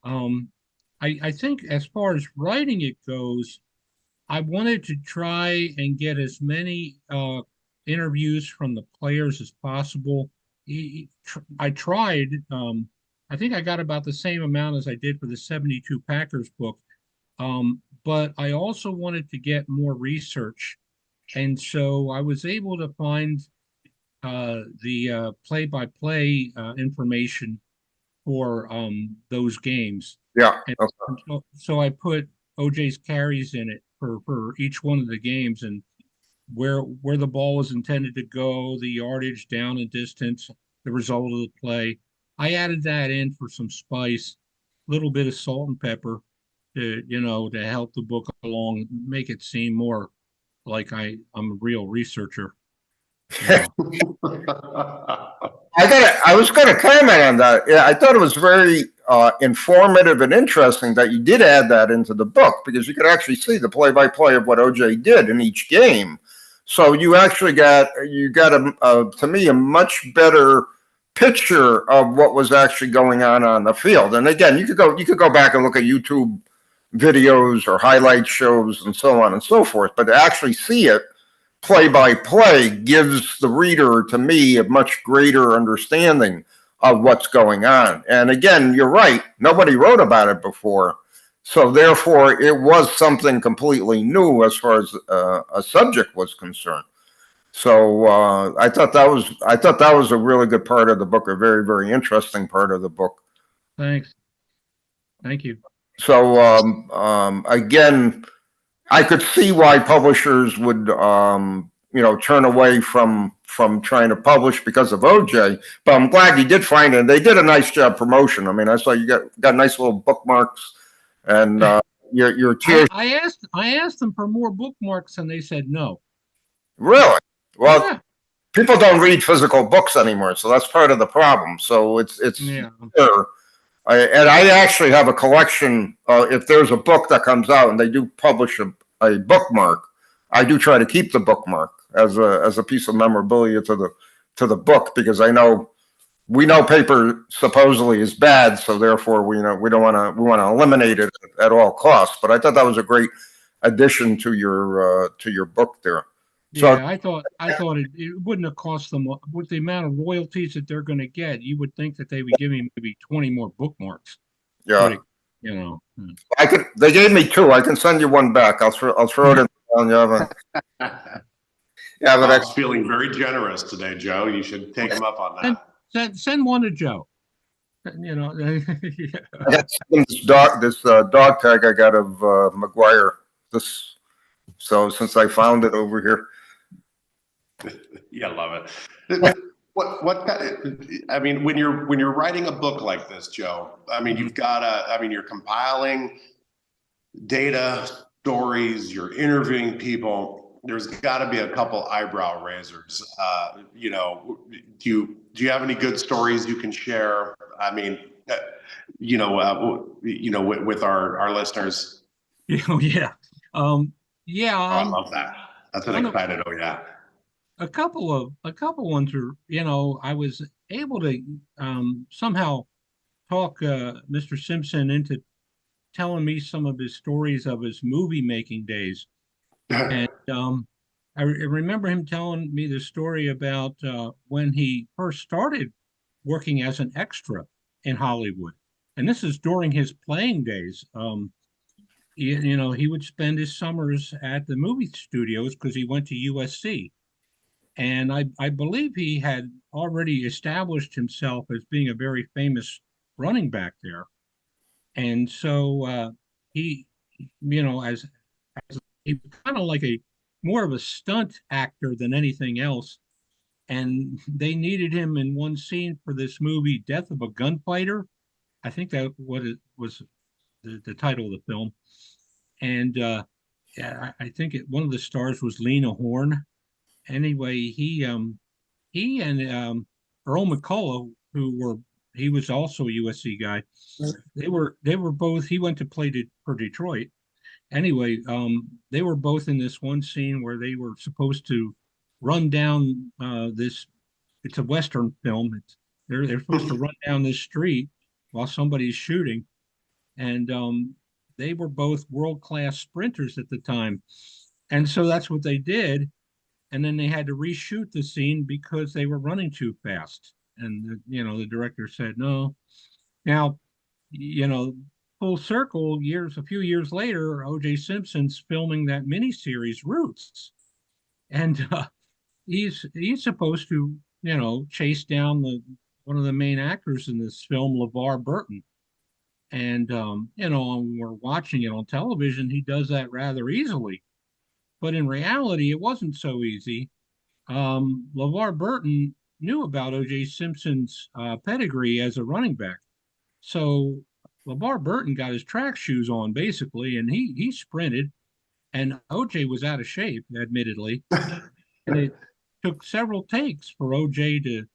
Speaker 4: I think as far as writing it goes, I wanted to try and get as many interviews from the players as possible. I tried. I think I got about the same amount as I did for the 72 Packers book. But I also wanted to get more research. And so I was able to find the play-by-play information for those games.
Speaker 2: Yeah.
Speaker 4: And
Speaker 2: Okay.
Speaker 4: so I put OJ's carries in it for each one of the games, and where the ball was intended to go, the yardage, down and distance, the result of the play. I added that in for some spice, a little bit of salt and pepper to help the book along, make it seem more like I'm a real researcher.
Speaker 2: I was gonna comment on that. Yeah, I thought it was very informative and interesting that you did add that into the book, because you could actually see the play-by-play of what OJ did in each game. So you actually got to me a much better picture of what was actually going on the field. And again, you could go back and look at YouTube videos or highlight shows and so on and so forth, but to actually see it play by play gives the reader, to me, a much greater understanding of what's going on. And again, you're right, nobody wrote about it before, so therefore it was something completely new as far as a subject was concerned. So I thought that was a really good part of the book, a very, very interesting part of the book.
Speaker 4: Thanks. Thank you.
Speaker 2: So again, I could see why publishers would turn away from trying to publish because of OJ, but I'm glad you did find it. They did a nice job promotion. I mean, I saw you got nice little bookmarks, and your cheers.
Speaker 4: I asked them for more bookmarks, and they said no.
Speaker 2: Really? Well,
Speaker 4: Yeah.
Speaker 2: people don't read physical books anymore, so that's part of the problem. So it's
Speaker 4: Yeah.
Speaker 2: Sure. And I actually have a collection. If there's a book that comes out and they do publish a bookmark, I do try to keep the bookmark as a piece of memorabilia to the book, because we know paper supposedly is bad, so therefore we want to eliminate it at all costs. But I thought that was a great addition to your book there. So,
Speaker 4: Yeah, I thought it wouldn't have cost them, with the amount of royalties that they're going to get. You would think that they would give me maybe 20 more bookmarks.
Speaker 2: yeah,
Speaker 4: But
Speaker 2: They gave me 2. I can send you one back. I'll throw it in. Yeah, but
Speaker 3: I was feeling very generous today, Joe. You should take him up on that.
Speaker 4: Send one to Joe.
Speaker 2: I got this dog tag I got of McGuire. So since I found it over here.
Speaker 3: Yeah, love it. What I mean, when you're writing a book like this, Joe, I mean, you're compiling data, stories, you're interviewing people. There's got to be a couple eyebrow raisers. Do you have any good stories you can share? I mean, with our listeners.
Speaker 4: Yeah. Yeah.
Speaker 3: I love that. That's an excited. Oh yeah.
Speaker 4: A couple ones are, I was able to somehow talk Mr. Simpson into telling me some of his stories of his movie making days. And I remember him telling me the story about when he first started working as an extra in Hollywood. And this is during his playing days. He would spend his summers at the movie studios because he went to USC. And I believe he had already established himself as being a very famous running back there. And so he, as he was kind of like a more of a stunt actor than anything else. And they needed him in one scene for this movie, Death of a Gunfighter. I think that what it was the title of the film. And yeah, I think one of the stars was Lena Horne. Anyway, he and Earl McCullough, he was also a USC guy. They were both. He went to play for Detroit. Anyway, they were both in this one scene where they were supposed to run down this. It's a Western film. They're supposed to run down this street while somebody's shooting, and they were both world-class sprinters at the time, and so that's what they did. And then they had to reshoot the scene because they were running too fast. And the director said no. Now, full circle, a few years later, O.J. Simpson's filming that miniseries Roots, and he's supposed to chase down one of the main actors in this film, LeVar Burton. And when we're watching it on television, he does that rather easily. But in reality, it wasn't so easy. LeVar Burton knew about O.J. Simpson's pedigree as a running back. So LeVar Burton got his track shoes on, basically, and he sprinted. And O.J. was out of shape, admittedly. And it took several takes for O.J. to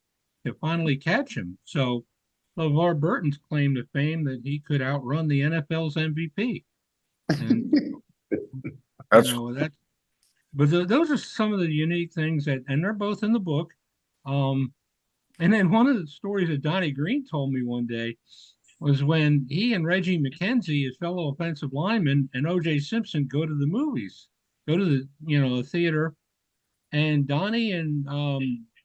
Speaker 4: finally catch him. So LeVar Burton's claim to fame that he could outrun the NFL's MVP. And but those are some of the unique things and they're both in the book. And then one of the stories that Donnie Green told me one day was when he and Reggie McKenzie, his fellow offensive lineman, and O.J. Simpson go to the movies, go to the theater, and Donnie and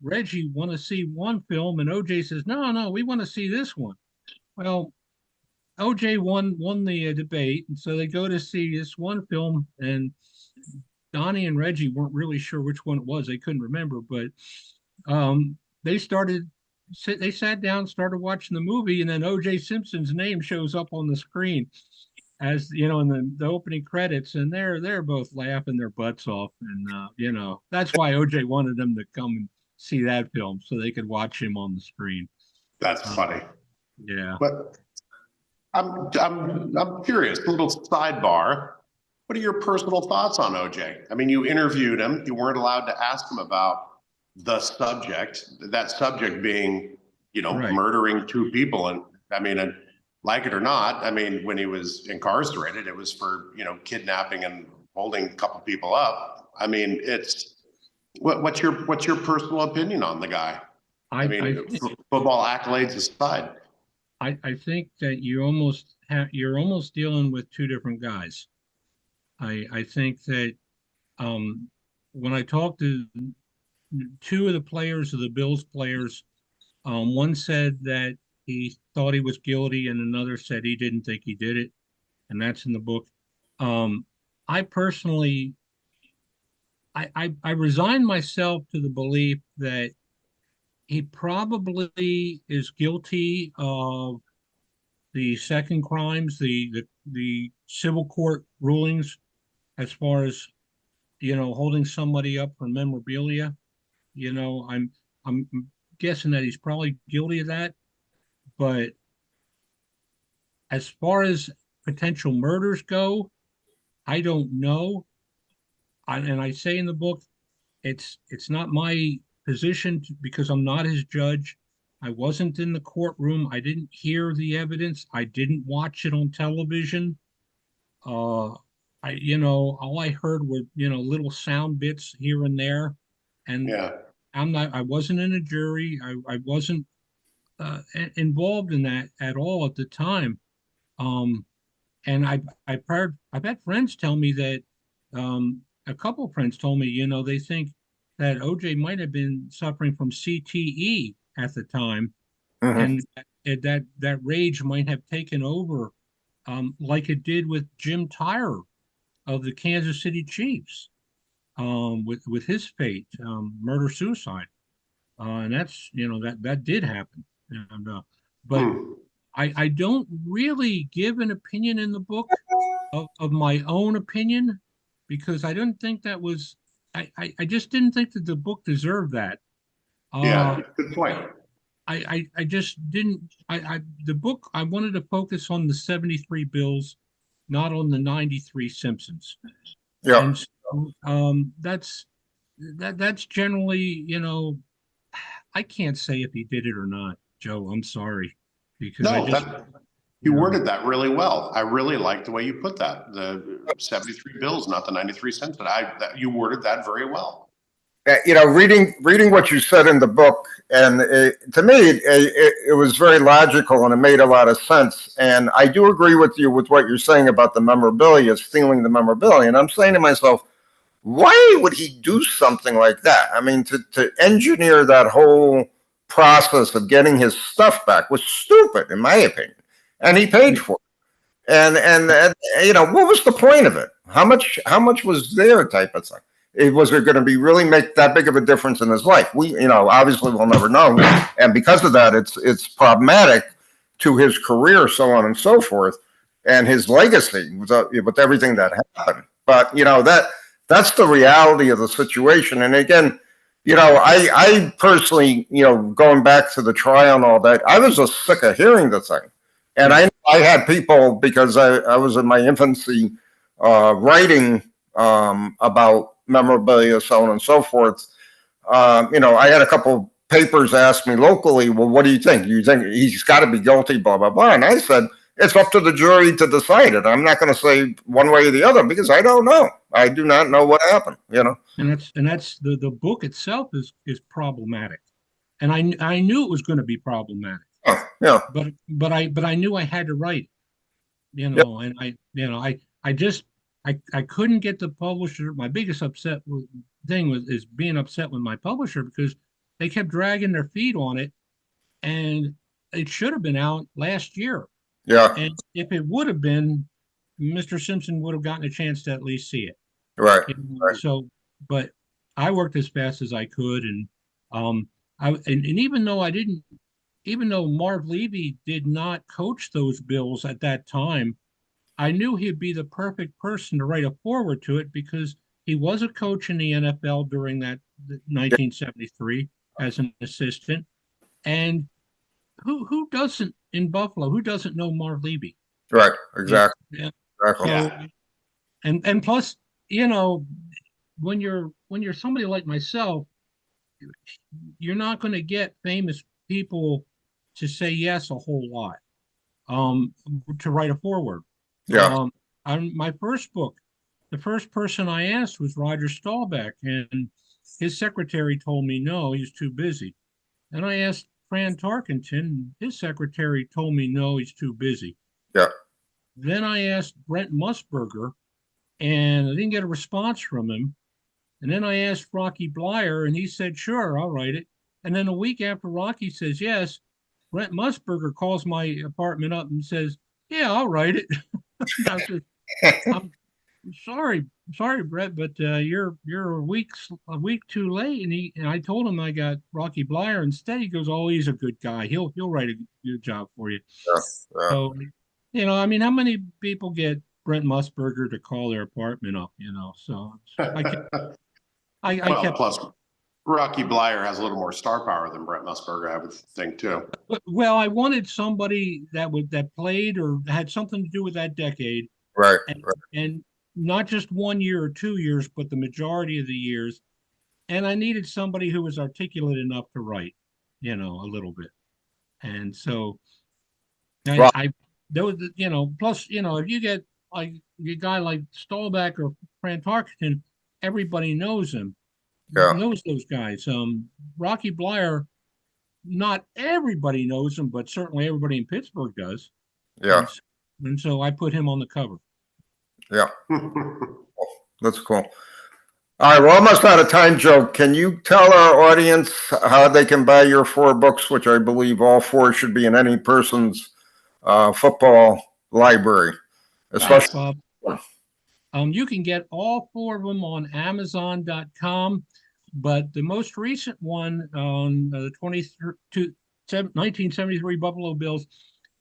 Speaker 4: Reggie want to see one film, and O.J. says, no, we want to see this one. Well, O.J. won the debate, and so they go to see this one film, and Donnie and Reggie weren't really sure which one it was. They couldn't remember, but they sat down, started watching the movie, and then O.J. Simpson's name shows up on the screen as in the opening credits, and they're both laughing their butts off, and that's why O.J. wanted them to come and see that film so they could watch him on the screen.
Speaker 3: That's funny.
Speaker 4: Yeah,
Speaker 3: but I'm curious. A little sidebar. What are your personal thoughts on OJ? I mean, you interviewed him. You weren't allowed to ask him about the subject, that subject being,
Speaker 4: Right.
Speaker 3: murdering two people. And I mean, and like it or not, I mean, when he was incarcerated, it was for, kidnapping and holding a couple people up. I mean, what's your personal opinion on the guy? I mean, football accolades aside.
Speaker 4: I think that you're almost dealing with two different guys. I think that when I talked to two of the players, of the Bills players, one said that he thought he was guilty, and another said he didn't think he did it, and that's in the book. I personally, I resigned myself to the belief that he probably is guilty of the second crimes, the civil court rulings, as far as holding somebody up for memorabilia. I'm guessing that he's probably guilty of that. But as far as potential murders go, I don't know. And I say in the book, it's not my position because I'm not his judge. I wasn't in the courtroom. I didn't hear the evidence. I didn't watch it on television. All I heard were, little sound bits here and there. And
Speaker 3: Yeah.
Speaker 4: I wasn't in a jury. I wasn't involved in that at all at the time. And I've had friends tell me that, a couple of friends told me, they think that OJ might have been suffering from CTE at the time, and that rage might have taken over, like it did with Jim Tyrer of the Kansas City Chiefs, with his fate, murder suicide, and that's that did happen, and but I don't really give an opinion in the book of my own opinion, because I don't think that was I just didn't think that the book deserved that.
Speaker 3: Yeah, good point.
Speaker 4: I just didn't. The book, I wanted to focus on the 73 Bills, not on the 93 Simpsons.
Speaker 2: Yeah.
Speaker 4: And so, that's generally, I can't say if he did it or not, Joe. I'm sorry, because I
Speaker 3: No,
Speaker 4: just
Speaker 3: you worded that really well. I really like the way you put that. The 73 Bills, not the 93 cents, but you worded that very well.
Speaker 2: Reading what you said in the book, and to me, it was very logical and it made a lot of sense. And I do agree with you with what you're saying about the memorabilia, stealing the memorabilia. And I'm saying to myself, why would he do something like that? I mean, to engineer that whole process of getting his stuff back was stupid, in my opinion. And he paid for it. And what was the point of it? How much was there, type of thing? Was it going to be really make that big of a difference in his life? Obviously we'll never know. And because of that, it's problematic to his career, so on and so forth, and his legacy with everything that happened. But, that's the reality of the situation. And again, I personally, going back to the trial and all that, I was just sick of hearing the thing. And I had people, because I was in my infancy writing about memorabilia, so on and so forth. I had a couple papers ask me locally, well, what do you think? You think he's got to be guilty, blah, blah, blah. And I said, it's up to the jury to decide it. I'm not going to say one way or the other because I don't know. I do not know what happened,
Speaker 4: And that's the book itself is problematic. And I knew it was going to be problematic.
Speaker 2: Yeah.
Speaker 4: But I knew I had to write it,
Speaker 2: Yep.
Speaker 4: and I couldn't get the publisher. My biggest thing is being upset with my publisher because they kept dragging their feet on it, and it should have been out last year.
Speaker 2: Yeah.
Speaker 4: And if it would have been, Mr. Simpson would have gotten a chance to at least see it.
Speaker 2: Right.
Speaker 4: Right. So, but I worked as fast as I could, and even though Marv Levy did not coach those Bills at that time, I knew he'd be the perfect person to write a forward to it because he was a coach in the NFL during that 1973 as an assistant. And who doesn't in Buffalo? Who doesn't know Marv Levy?
Speaker 2: Right. Exactly.
Speaker 4: Yeah.
Speaker 2: Exactly.
Speaker 4: So, and plus, when you're somebody like myself, you're not going to get famous people to say yes a whole lot to write a forward.
Speaker 2: Yeah.
Speaker 4: On my first book, the first person I asked was Roger Staubach, and his secretary told me no, he's too busy. And I asked Fran Tarkenton, his secretary told me no, he's too busy.
Speaker 2: Yeah.
Speaker 4: Then I asked Brent Musburger, and I didn't get a response from him. And then I asked Rocky Blyer, and he said, sure, I'll write it. And then a week after Rocky says yes, Brent Musburger calls my apartment up and says, yeah, I'll write it. I'm sorry, Brett, but you're a week too late. And I told him I got Rocky Blyer instead. He goes, oh, he's a good guy. He'll write a good job for you.
Speaker 2: Yeah.
Speaker 4: So, I mean, how many people get Brent Musburger to call their apartment up? So I kept.
Speaker 3: Plus, Rocky Blyer has a little more star power than Brent Musburger, I would think, too.
Speaker 4: Well, I wanted somebody that played or had something to do with that decade.
Speaker 2: Right.
Speaker 4: And not just 1 year or 2 years, but the majority of the years. And I needed somebody who was articulate enough to write, a little bit. And so there was, plus, if you get like a guy like Staubach or Fran Tarkenton, everybody knows him.
Speaker 2: Yeah.
Speaker 4: Knows those guys. Rocky Blyer, not everybody knows him, but certainly everybody in Pittsburgh does.
Speaker 2: Yeah.
Speaker 4: And so I put him on the cover.
Speaker 2: Yeah. That's cool. All right, we're almost out of time, Joe. Can you tell our audience how they can buy your 4 books, which I believe all 4 should be in any person's football library, especially.
Speaker 4: You can get all 4 of them on Amazon.com, but the most recent one on the 1973 Buffalo Bills,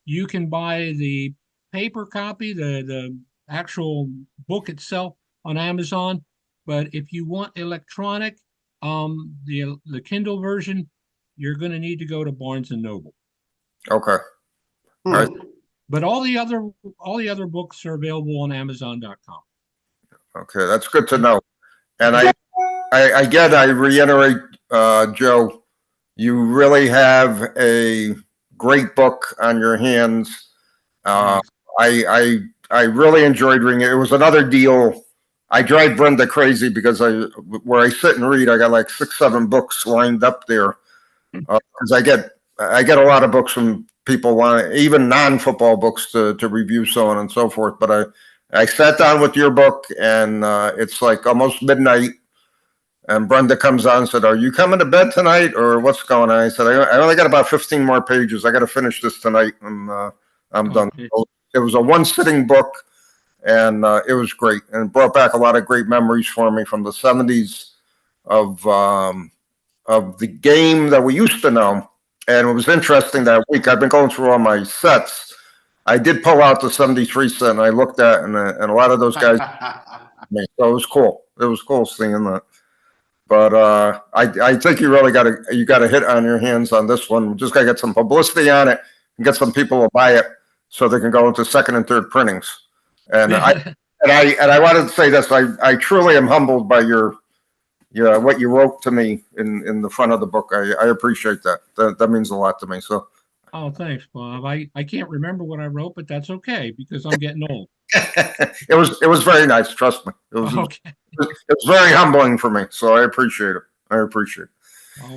Speaker 4: you can buy the paper copy, the actual book itself on Amazon, But if you want electronic, the Kindle version, you're going to need to go to Barnes and Noble.
Speaker 2: Okay. All right.
Speaker 4: But all the other books are available on Amazon.com.
Speaker 2: Okay, that's good to know. And I reiterate, Joe, you really have a great book on your hands. I really enjoyed reading it. It was another deal. I drive Brenda crazy because where I sit and read, I got like 6, 7 books lined up there. Because I get a lot of books from people want even non-football books to review, so on and so forth. But I sat down with your book, and it's like almost midnight. And Brenda comes on and said, "Are you coming to bed tonight, or what's going on?" I said, "I only got about 15 more pages. I got to finish this tonight, and I'm done." So it was a one-sitting book, and it was great, and it brought back a lot of great memories for me from the 70s of the game that we used to know. And it was interesting that week. I've been going through all my sets. I did pull out the 73 set, and I looked at, and a lot of those guys. So it was cool. It was cool seeing that. But I think you really got a hit on your hands on this one. Just got to get some publicity on it and get some people to buy it so they can go into second and third printings. And I wanted to say this. I truly am humbled by what you wrote to me in the front of the book. I appreciate that. That means a lot to me. So.
Speaker 4: Oh, thanks, Bob. I can't remember what I wrote, but that's okay because I'm getting old.
Speaker 2: It was very nice. Trust me. It was
Speaker 4: okay.
Speaker 2: It was very humbling for me. So I appreciate it.
Speaker 4: Oh,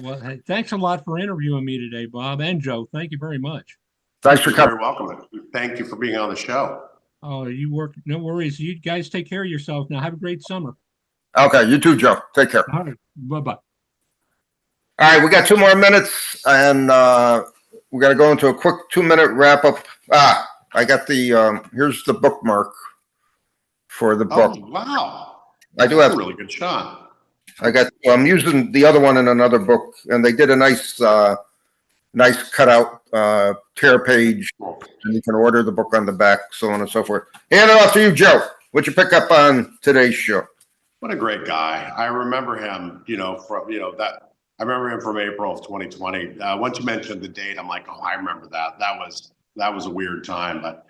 Speaker 4: well, hey, thanks a lot for interviewing me today, Bob and Joe. Thank you very much.
Speaker 2: Thanks for coming.
Speaker 3: You're welcome. Thank you for being on the show.
Speaker 4: Oh, no worries. You guys take care of yourself now. Have a great summer.
Speaker 2: Okay, you too, Joe. Take care.
Speaker 4: All right. Bye-bye.
Speaker 2: All right, we got 2 more minutes, and we got to go into a quick 2-minute wrap up. I got here's the bookmark for the book.
Speaker 3: Oh, wow.
Speaker 2: I do have
Speaker 3: a really good shot.
Speaker 2: I'm using the other one in another book, and they did a nice cutout tear page, and you can order the book on the back, so on and so forth. Hand it off to you, Joe. What'd you pick up on today's show?
Speaker 3: What a great guy. I remember him, I remember him from April of 2020. Once you mentioned the date, I'm like, oh, I remember that. That was a weird time, but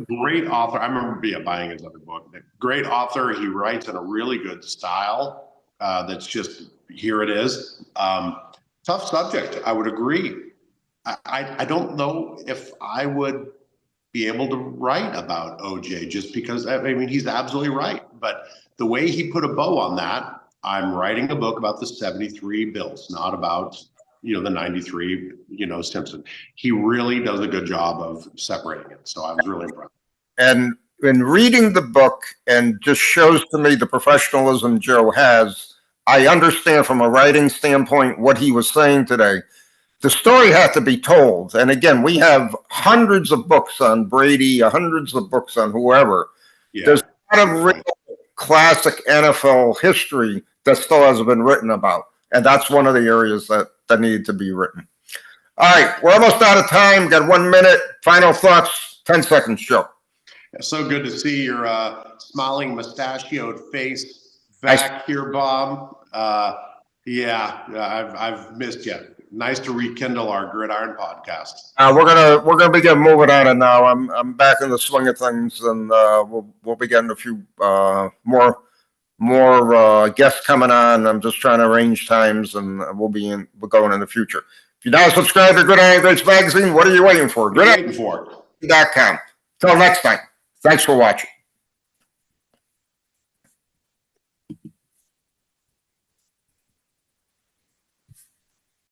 Speaker 3: great author. I remember buying his other book. Great author. He writes in a really good style. That's just, here it is. Tough subject. I would agree. I don't know if I would be able to write about OJ just because, he's absolutely right. But the way he put a bow on that, I'm writing a book about the 73 Bills, not about, the 93, Simpson. He really does a good job of separating it. So I was really impressed.
Speaker 2: And in reading the book, and just shows to me the professionalism Joe has, I understand from a writing standpoint what he was saying today. The story had to be told. And again, we have hundreds of books on Brady, hundreds of books on whoever. Yeah. There's a lot of real classic NFL history that still hasn't been written about. And that's one of the areas that needed to be written. All right, we're almost out of time. Got 1 minute. Final thoughts, 10 seconds, Joe.
Speaker 3: So good to see your smiling, mustachioed face back here, Bob. I've missed you. Nice to rekindle our Gridiron podcast.
Speaker 2: We're gonna begin moving on it now. I'm back in the swing of things, and we'll be getting a few more guests coming on. I'm just trying to arrange times, and we're going in the future. If you're not subscribed to Gridiron Greats magazine, what are you waiting for? Gridiron.com. Till next time. Thanks for watching.